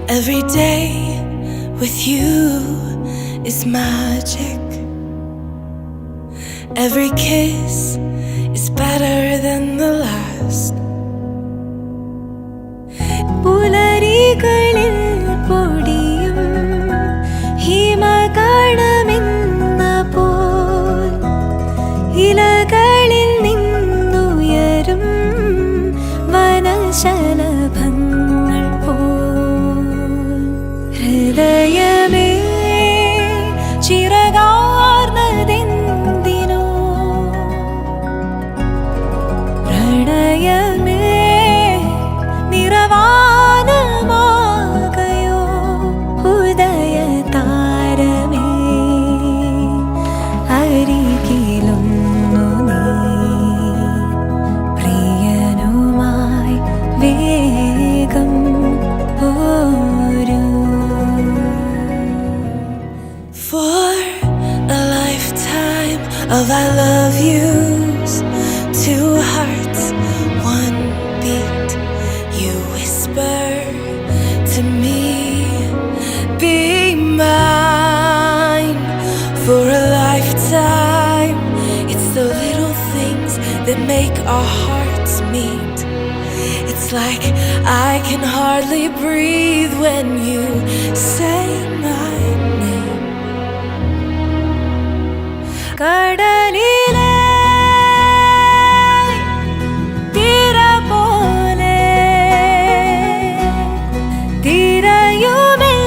Every day with you is magic. Every kiss is better than the last. പുലരികളിൽ പൊടിയും ഹിമകണമെന്ന പോൽ ഇലകളിൽ നിന്നുയരും വനശലഭങ്ങൾ പോൽ ഹൃദയമേ ചിറകാർന്നതെന്തിനോ പ്രണയമേ നിറവാനമാകയോ ഉദയതാരമേ അരികിലൊന്നു നീ പ്രിയനുമായി വേഗം പോരൂ. For a lifetime of I love yous, two hearts, one beat, you whisper to me, be mine. For a lifetime, it's the little things that make our hearts meet. It's like I can hardly breathe when you say my name. കടലിലെ തിര പോലെ തിരയുമെൻ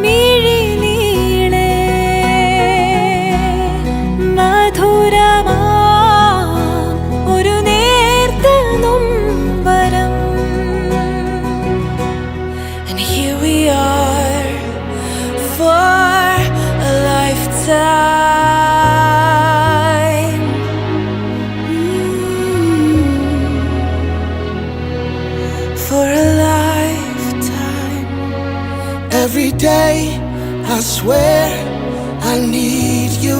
മിഴിനീളെ മധുരമാ ഒരു നേർത്ത നൊമ്പരം. And here we are for a lifetime. For a lifetime. Every day I swear I need you.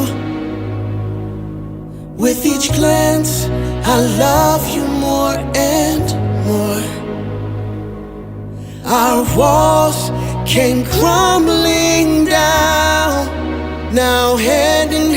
With each glance I love you more and more. Our walls came crumbling down, now hand in